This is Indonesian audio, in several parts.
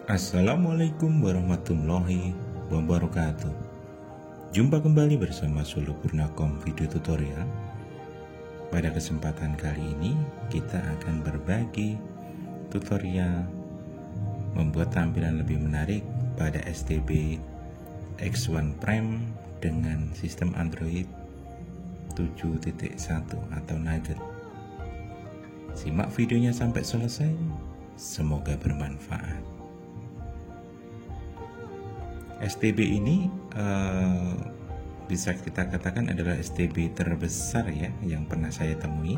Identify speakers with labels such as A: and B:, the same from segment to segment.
A: Assalamualaikum warahmatullahi wabarakatuh. Jumpa kembali bersama Solo Purnakom Video Tutorial. Pada kesempatan kali ini kita akan berbagi tutorial membuat tampilan lebih menarik pada STB X1 Prime dengan sistem Android 7.1 atau Nugget. Simak videonya sampai selesai, semoga bermanfaat. STB ini bisa kita katakan adalah STB terbesar ya yang pernah saya temui.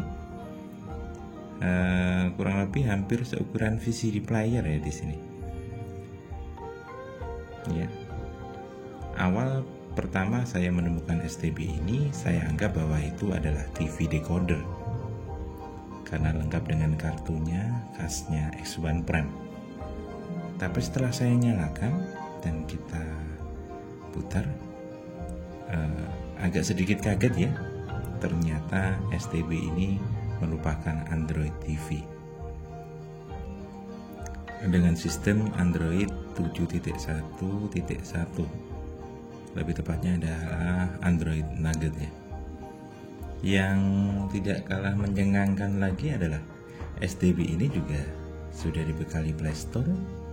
A: Kurang lebih hampir seukuran VCD player ya di sini. Ya. Awal pertama saya menemukan STB ini, saya anggap bahwa itu adalah TV decoder karena lengkap dengan kartunya khasnya X1 Prime. Tapi setelah saya nyalakan dan kita putar, agak sedikit kaget ya, ternyata STB ini merupakan Android TV dengan sistem Android 7.1.1, lebih tepatnya adalah Android Nugget ya. Yang tidak kalah mencengangkan lagi adalah STB ini juga sudah dibekali Play Store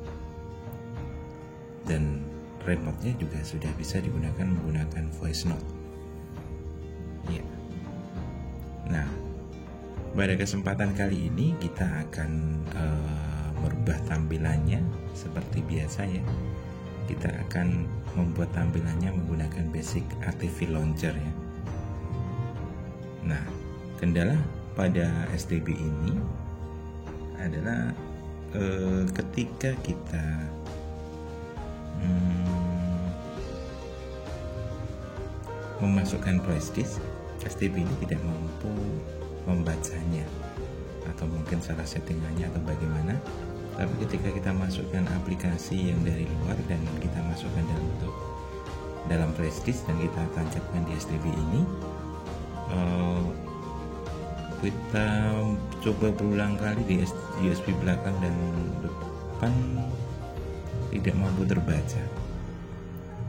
A: dan remote-nya juga sudah bisa digunakan menggunakan voice note. Ya. Nah, pada kesempatan kali ini kita akan merubah tampilannya seperti biasa ya. Kita akan membuat tampilannya menggunakan basic ATV Launcher ya. Nah, kendala pada STB ini adalah ketika kita memasukkan flashdisk, STB ini tidak mampu membacanya, atau mungkin salah settingannya atau bagaimana. Tapi ketika kita masukkan aplikasi yang dari luar dan kita masukkan dalam flashdisk dan kita tancapkan di STB ini, kita coba berulang kali di USB belakang dan depan tidak mampu terbaca.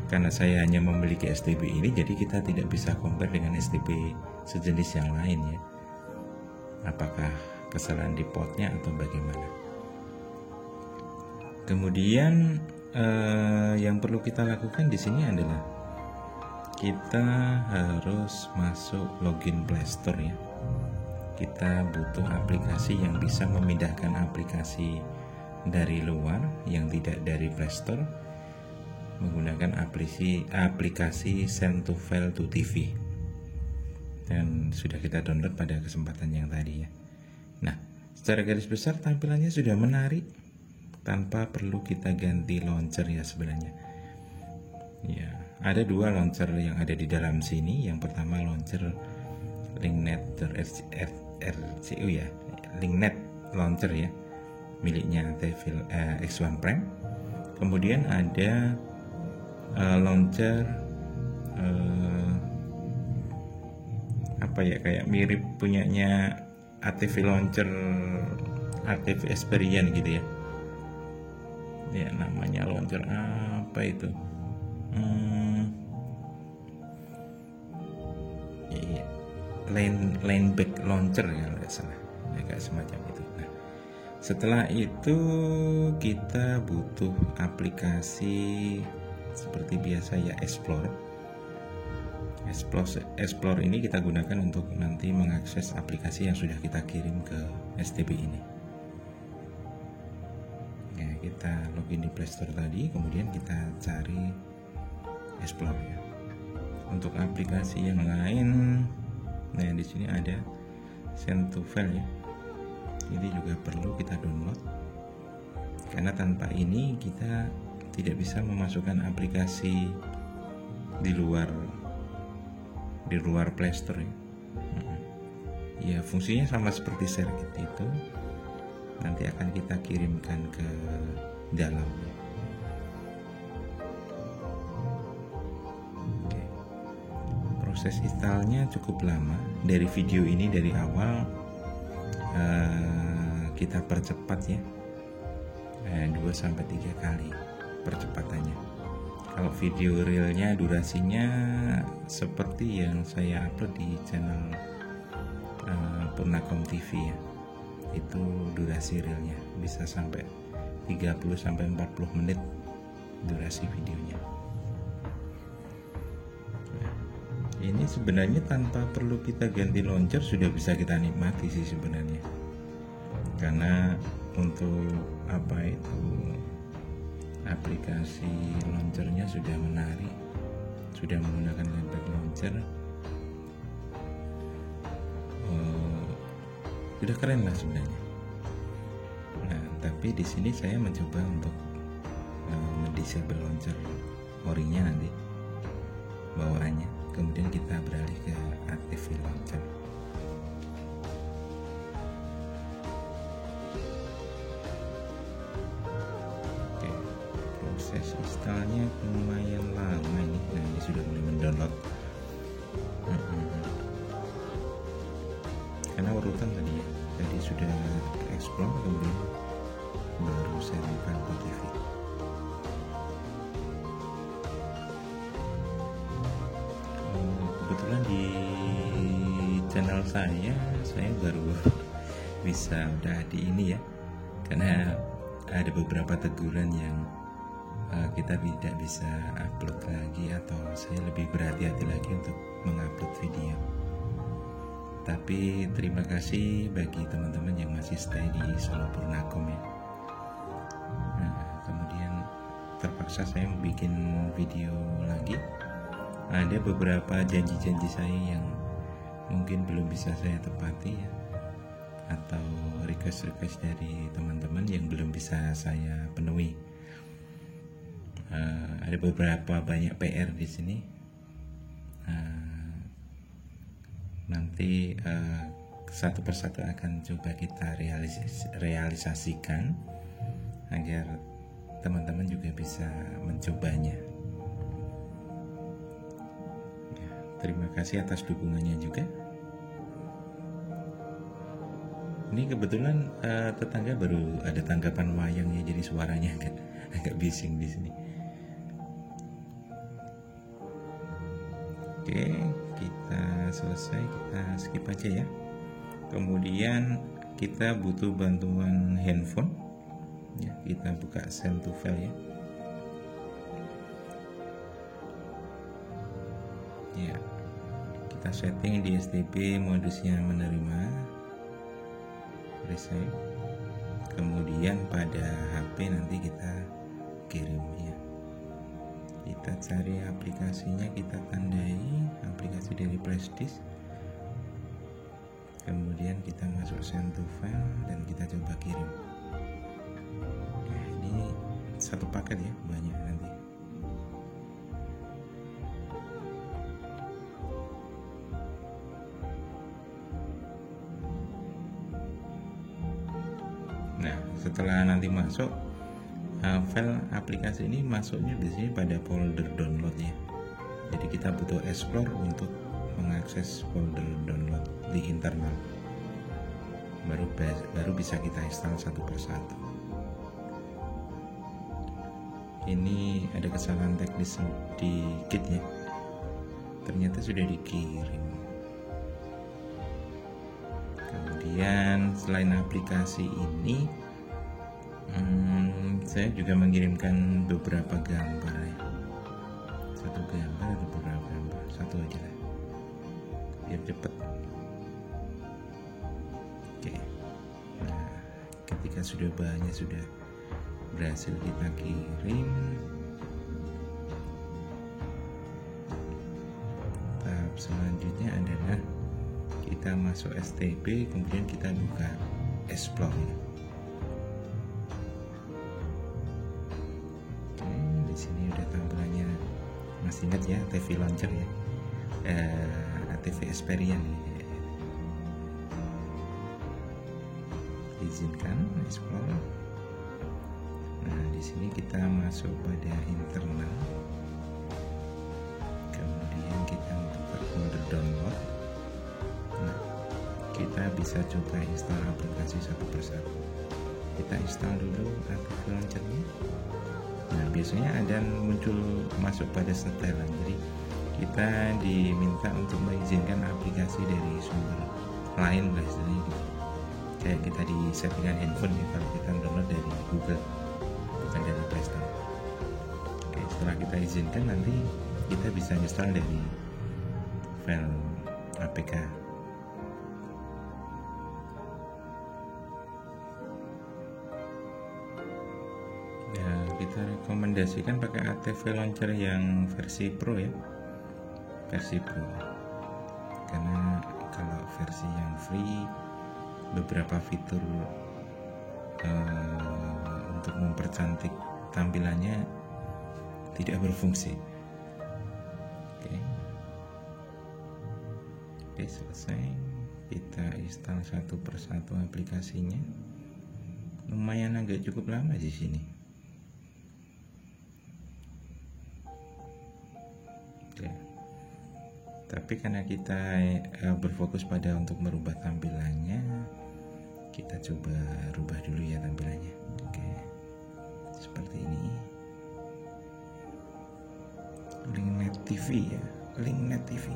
A: Karena saya hanya memiliki STB ini, jadi kita tidak bisa compare dengan STB sejenis yang lain ya. Apakah kesalahan di portnya atau bagaimana? Kemudian yang perlu kita lakukan di sini adalah kita harus masuk login Play Store ya. Kita butuh aplikasi yang bisa memindahkan aplikasi dari luar yang tidak dari Play Store menggunakan aplikasi Send to File to TV, dan sudah kita download pada kesempatan yang tadi ya. Nah, secara garis besar tampilannya sudah menarik tanpa perlu kita ganti launcher ya sebenarnya. Ya, ada dua launcher yang ada di dalam sini. Yang pertama launcher LinkNet RCU ya, LinkNet launcher ya, miliknya X1 Prime. Kemudian ada launcher kayak mirip punyanya ATV launcher, ATV Experience gitu ya. Ya, namanya launcher apa itu? Lineback launcher ya, nggak salah, agak semacam itu. Nah, setelah itu kita butuh aplikasi seperti biasa ya, Explore ini kita gunakan untuk nanti mengakses aplikasi yang sudah kita kirim ke STB ini. Ya, kita login di Play Store tadi, kemudian kita cari Explore ya. Untuk aplikasi yang lain, nah di sini ada Send to File ya. Ini juga perlu kita download, karena tanpa ini kita tidak bisa memasukkan aplikasi di luar Play Store ya. Ya, fungsinya sama seperti share itu, nanti akan kita kirimkan ke dalam ya. Oke. Proses installnya cukup lama. Dari video ini dari awal kita percepat ya. 2-3 kali percepatannya. Kalau video realnya durasinya seperti yang saya upload di channel Purnakom TV ya, itu durasi realnya bisa sampai 30-40 menit durasi videonya. Ini sebenarnya tanpa perlu kita ganti launcher sudah bisa kita nikmati sih sebenarnya, karena untuk aplikasi launchernya sudah menarik, sudah menggunakan Lightback Launcher. Sudah keren lah sebenarnya. Nah, tapi di sini saya mencoba untuk mendisable launcher orinya nanti bawaannya, kemudian kita beralih ke active launcher. Oke, proses installnya lumayan lama ini. Nah, ini sudah mulai mendownload. Karena urutan tadi sudah explore, kemudian baru saya buka TV. Kebetulan di channel saya baru bisa udah di ini ya, karena ada beberapa teguran yang kita tidak bisa upload lagi, atau saya lebih berhati-hati lagi untuk mengupload video. Tapi terima kasih bagi teman-teman yang masih stay di Solo Purnakom ya. Nah, kemudian terpaksa saya bikin video lagi. Ada beberapa janji-janji saya yang mungkin belum bisa saya tepati ya, atau request-request dari teman-teman yang belum bisa saya penuhi. Ada beberapa banyak PR di sini. Nanti satu persatu akan coba kita realisasikan agar teman-teman juga bisa mencobanya. Ya, terima kasih atas dukungannya juga. Ini kebetulan tetangga baru ada tanggapan wayang ya, jadi suaranya agak bising di sini. Oke, kita selesai, kita skip aja ya. Kemudian kita butuh bantuan handphone ya, kita buka send to file ya. Ya, kita setting di STB modusnya menerima, receive. Kemudian pada HP nanti kita kirim ya. Kita cari aplikasinya, kita tandai aplikasi dari Flashdisk, kemudian kita masuk send to file dan kita coba kirim. Nah, ini satu paket ya, banyak nanti. Nah, setelah nanti masuk file aplikasi ini, masuknya biasanya pada folder download ya. Jadi kita butuh explore untuk mengakses folder download di internal, baru bisa kita install satu persatu. Ini ada kesalahan teknis dikit ya, ternyata sudah dikirim. Kemudian selain aplikasi ini, saya juga mengirimkan beberapa gambar ya. Satu gambar atau beberapa gambar, satu aja lah biar cepet. Oke, nah ketika sudah banyak, sudah berhasil kita kirim, tahap selanjutnya adalah kita masuk STB, kemudian kita buka explore ya. Di sini udah tampilannya, masih ingat ya, TV launcher ya, TV Experience ya. Izinkan explore. Nah, di sini kita masuk pada internal, kemudian kita buka folder download. Nah, kita bisa coba install aplikasi satu persatu. kita install dulu ATV Launcher-nya. Nah, biasanya ada muncul masuk pada setelan, jadi kita diminta untuk mengizinkan aplikasi dari sumber lain lah istilahnya gitu. Kayak kita di settingan handphone ya, kalau kita download dari Google bukan dari Play Store. Oke, setelah kita izinkan nanti kita bisa install dari file APK. Ya, kita rekomendasikan pakai ATV Launcher yang versi Pro ya, versi Pro, karena kalau versi yang free beberapa fitur untuk mempercantik tampilannya tidak berfungsi. Oke, selesai. Kita install satu persatu aplikasinya. Lumayan agak cukup lama di sini. Oke. Tapi karena kita berfokus pada untuk merubah tampilannya, kita coba rubah dulu ya tampilannya. Oke, seperti ini. Linknet TV ya, Linknet TV.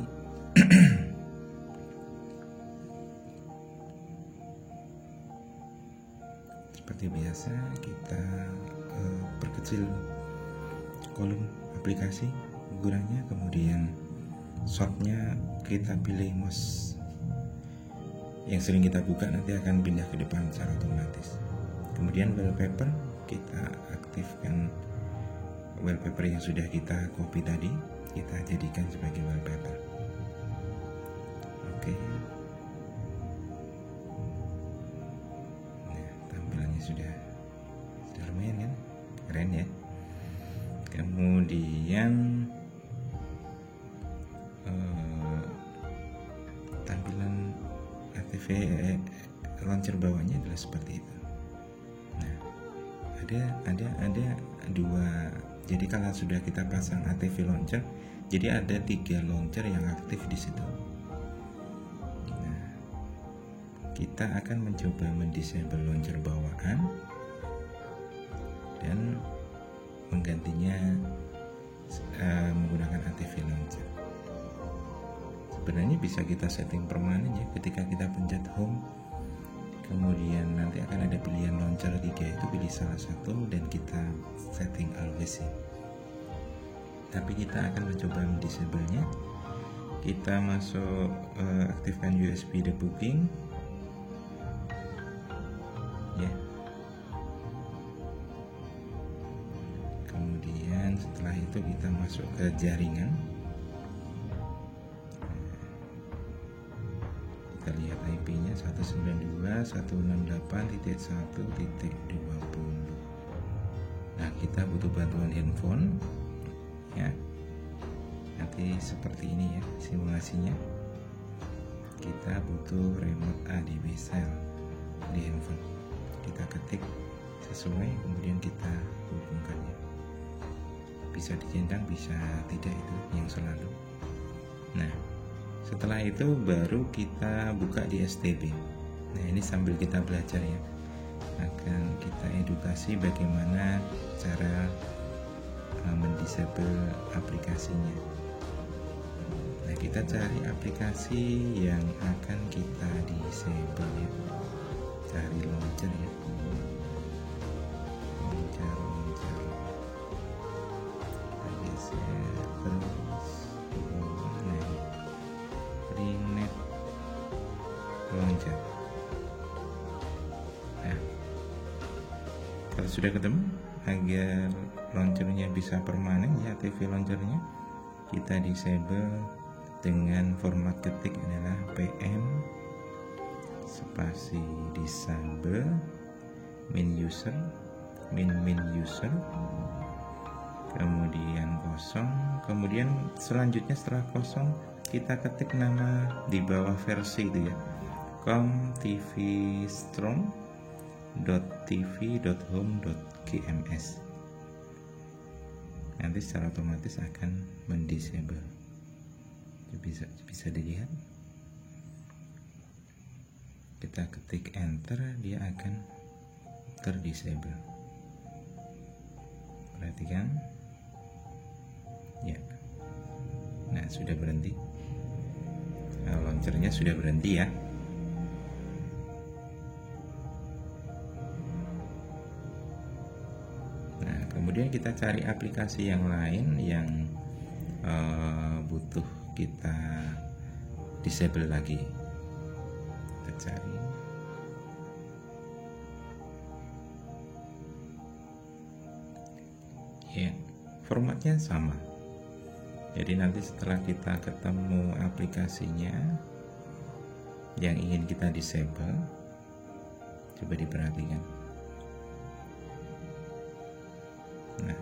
A: Seperti biasa kita perkecil kolom aplikasi ukurannya, kemudian shotnya kita pilih mouse yang sering kita buka, nanti akan pindah ke depan secara otomatis. Kemudian wallpaper, kita aktifkan wallpaper yang sudah kita copy tadi, kita jadikan sebagai wallpaper. Oke. Nah, tampilannya sudah lumayan kan, keren ya. Kemudian tampilan ATV Launcher bawahnya adalah seperti itu. Nah, ada dua. Jadi kalau sudah kita pasang ATV Launcher, jadi ada 3 launcher yang aktif di situ. Nah, kita akan mencoba mendisable launcher bawaan dan menggantinya menggunakan ATV Launcher. Sebenarnya bisa kita setting permanen ya, ketika kita pencet home, kemudian nanti akan ada pilihan launcher 3, itu pilih salah satu dan kita setting always ya. Tapi kita akan mencoba mendisable-nya. Kita masuk aktifkan USB debugging ya. Kemudian setelah itu kita masuk ke jaringan. Kita lihat IP-nya 192.168.1.20. Nah, kita butuh bantuan handphone ya. Nanti seperti ini ya simulasinya. Kita butuh remote ADB cell di handphone. Kita ketik sesuai, kemudian kita hubungkannya. Bisa dicentang, bisa tidak, itu yang selalu. Nah, setelah itu baru kita buka di STB. Nah, ini sambil kita belajar ya, akan kita edukasi bagaimana cara mendisable aplikasinya. Nah, kita cari aplikasi yang akan kita disable ya. Cari launcher ya, launcher. Kita geser terus. Nah, Linknet Launcher. Nah, kalau sudah ketemu, agar launchernya bisa permanen ya, ATV Launchernya kita disable dengan format ketik adalah PM spasi disable min user, kemudian kosong. Kemudian selanjutnya setelah kosong kita ketik nama di bawah versi itu ya, com.tvstrong.tv.home.gms. Nanti secara otomatis akan mendisable. Bisa dilihat. Kita ketik enter, dia akan terdisable. Perhatikan ya. Nah, sudah berhenti. Launchernya sudah berhenti ya. Nah, kemudian kita cari aplikasi yang lain yang butuh kita disable lagi. Kita cari. Ya, formatnya sama. Jadi nanti setelah kita ketemu aplikasinya yang ingin kita disable, coba diperhatikan. Nah,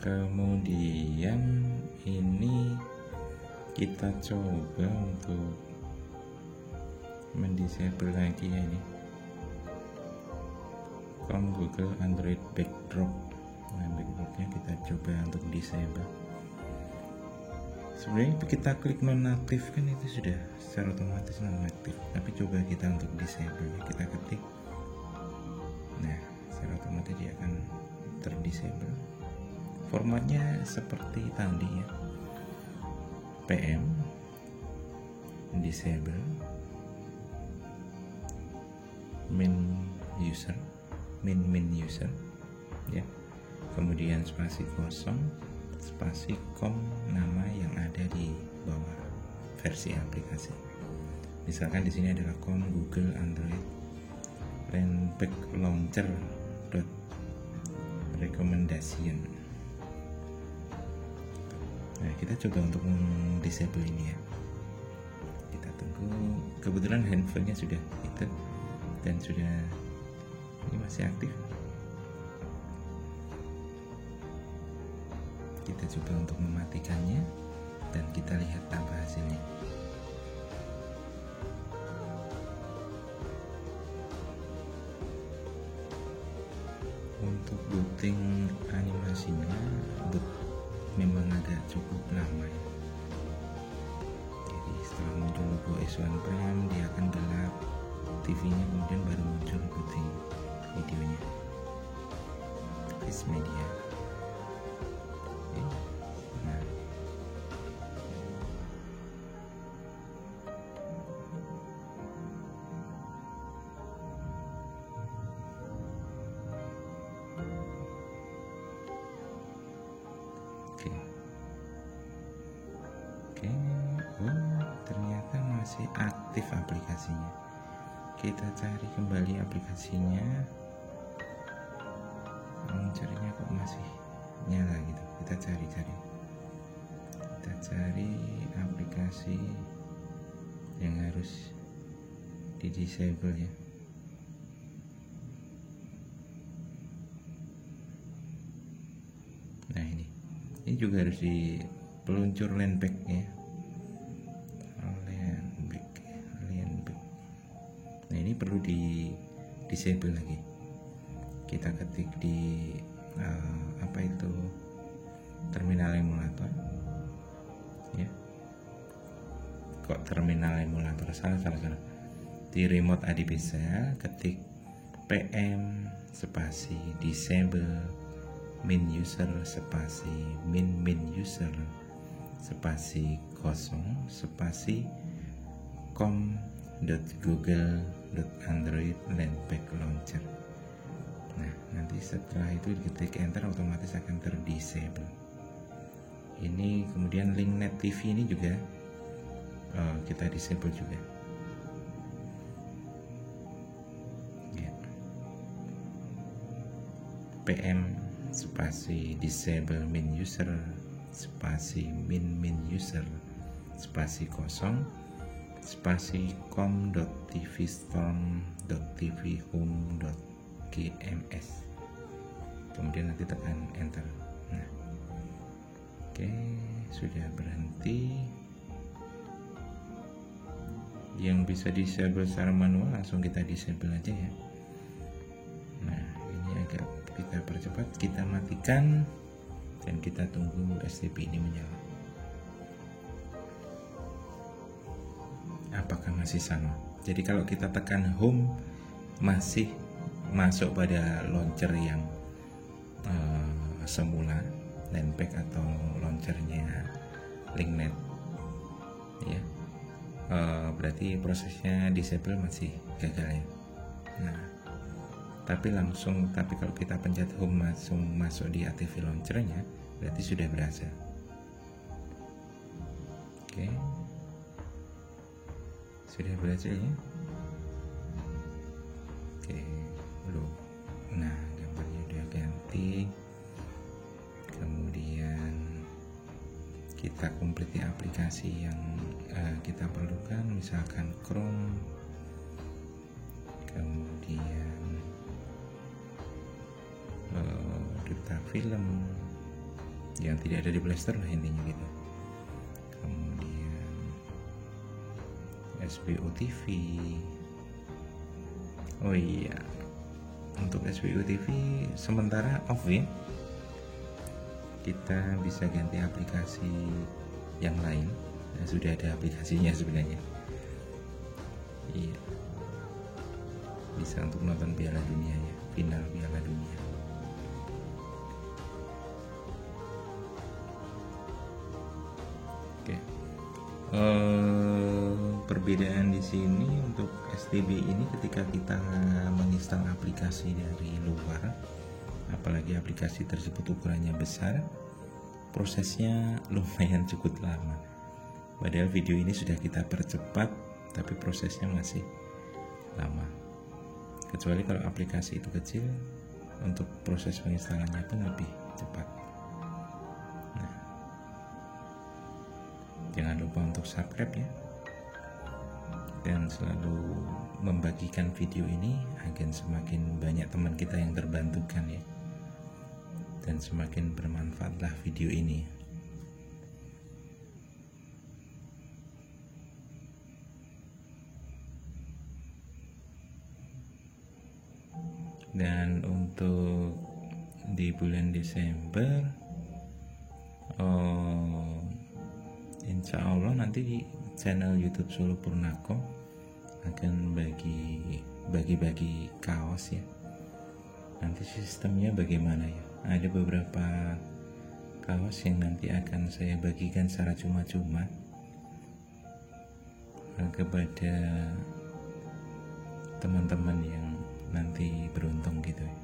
A: kemudian ini kita coba untuk mendisable lagi ya, ini Google Android backdrop. Nah, backdropnya kita coba untuk disable. Sebenarnya kita klik nonaktif kan itu sudah secara otomatis nonaktif, tapi coba kita untuk disable, kita ketik. Nah, secara otomatis dia akan terdisable. Formatnya seperti tadi ya, PM disable, min user ya, kemudian spasi kosong, spasi com nama yang ada di bawah versi aplikasi. Misalkan di sini adalah com Google Android Landpack Launcher recommendation. Nah, kita coba untuk disable ini ya. Kita tunggu. Kebetulan handphonenya sudah itu dan sudah ini masih aktif. Kita coba untuk mematikannya dan kita lihat tambah hasilnya. Untuk booting animasinya memang agak cukup lama ya. Jadi setelah muncul logo S1 Prime dia akan gelap TV-nya, kemudian baru muncul booting videonya. This media. Oke. Nah, ternyata masih aktif aplikasinya. Kita cari kembali aplikasinya, mencarinya kok masih nyala gitu. Kita cari aplikasi yang harus di disable ya. Nah, ini juga harus di peluncur Landpack ya. Nah, ini perlu di disable lagi. Kita ketik di terminal emulator ya. Kok terminal emulator, salah. Di remote ADBC ketik PM spasi disable min user spasi min user spasi kosong spasi com.google.android Landpack Launcher. Nah, nanti setelah itu diketik enter otomatis akan terdisable. Ini kemudian link net TV ini juga kita disable juga ya. PM spasi disable min user spasi min user spasi kosong com.tvstorm.tvhome.gms, kemudian nanti tekan enter. Nah, oke, sudah berhenti. Yang bisa disable secara manual langsung kita disable aja ya. Nah, ini agak kita percepat, kita matikan dan kita tunggu STB ini menyala. Apakah masih sama? Jadi kalau kita tekan home masih masuk pada launcher yang semula, Landpack atau launchernya Linknet ya. Berarti prosesnya disable masih gagal ya. Nah, tapi kalau kita pencet home langsung masuk di active launchernya, berarti sudah berhasil. Oke, sudah berhasil ya. Oke, belum. Nah, gambarnya udah ganti. Kemudian kita complete aplikasi yang kita perlukan, misalkan Chrome, kemudian duta film yang tidak ada di Play Store lah intinya gitu. Kemudian SBO TV. Oh iya, untuk SBO TV sementara off ya. Kita bisa ganti aplikasi yang lain. Nah, sudah ada aplikasinya sebenarnya. Iya, bisa untuk nonton Piala Dunia ya, final Piala Dunia. Oke. Perbedaan di sini untuk STB ini ketika kita menginstal aplikasi dari luar, apalagi aplikasi tersebut ukurannya besar, prosesnya lumayan cukup lama. Padahal video ini sudah kita percepat, tapi prosesnya masih lama. Kecuali kalau aplikasi itu kecil, untuk proses penginstalannya pun lebih cepat. Nah, jangan lupa untuk subscribe ya, dan selalu membagikan video ini agar semakin banyak teman kita yang terbantukan ya, dan semakin bermanfaatlah video ini. Dan untuk di bulan Desember, insya Allah nanti di channel YouTube Solo Purnako akan bagi-bagi kaos ya. Nanti sistemnya bagaimana ya? Ada beberapa kaos yang nanti akan saya bagikan secara cuma-cuma kepada teman-teman yang nanti beruntung gitu ya.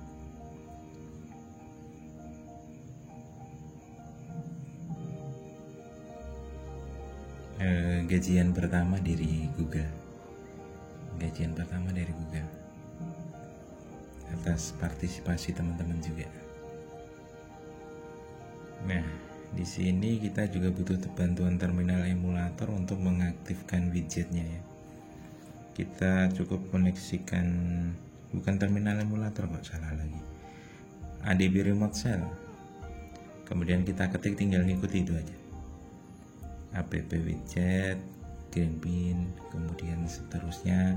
A: Gajian pertama dari Google, atas partisipasi teman-teman juga. Nah, di sini kita juga butuh bantuan terminal emulator untuk mengaktifkan widgetnya ya. Kita cukup koneksikan, bukan terminal emulator kok, salah lagi, ADB remote shell. Kemudian kita ketik, tinggal ngikuti itu aja, app widget, green bean, kemudian seterusnya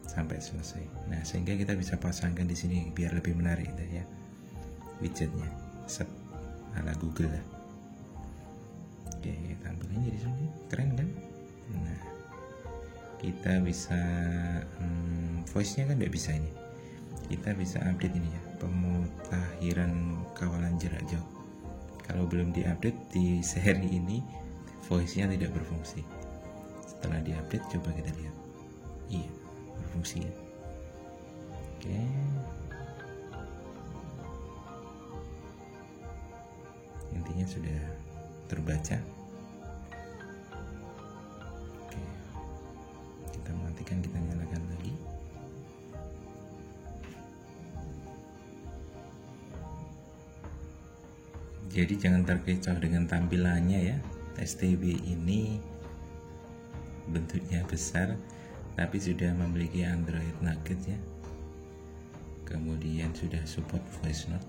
A: sampai selesai. Nah, sehingga kita bisa pasangkan di sini biar lebih menarik ya widgetnya, set ala Google lah. Oke, tampilannya di sini keren kan? Nah, kita bisa voice-nya kan nggak bisa ini. Kita bisa update ini ya, pemutakhiran kawalan jarak jauh. Kalau belum diupdate di seri ini, voice-nya tidak berfungsi. Setelah diupdate, coba kita lihat. Iya, berfungsi ya. Oke. Intinya sudah terbaca. Oke. Kita matikan, kita nyalakan lagi. Jadi jangan terkecoh dengan tampilannya ya. STB ini bentuknya besar tapi sudah memiliki Android Nugget ya. Kemudian sudah support voice note.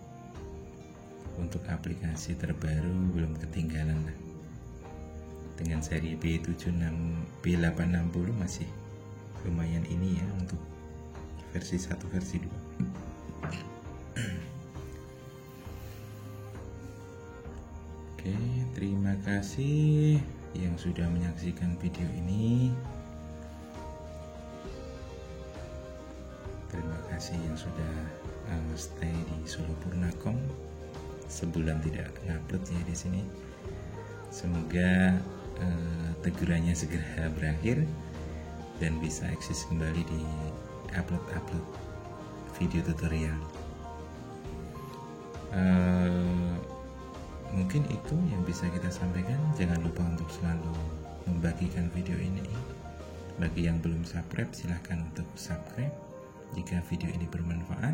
A: Untuk aplikasi terbaru belum ketinggalan lah. Dengan seri B860 masih lumayan ini ya untuk versi 1 versi 2. Oke, terima kasih yang sudah menyaksikan video ini. Terima kasih yang sudah stay di Solo Purnacom. Sebulan tidak ngupload ya di sini. Semoga tegurannya segera berakhir dan bisa eksis kembali di upload video tutorial. Mungkin itu yang bisa kita sampaikan. Jangan lupa untuk selalu membagikan video ini. Bagi yang belum subscribe, silahkan untuk subscribe jika video ini bermanfaat.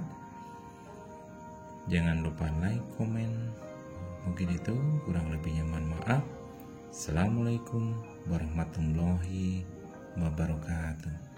A: Jangan lupa like, komen. Mungkin itu, kurang lebihnya mohon maaf. Assalamualaikum warahmatullahi wabarakatuh.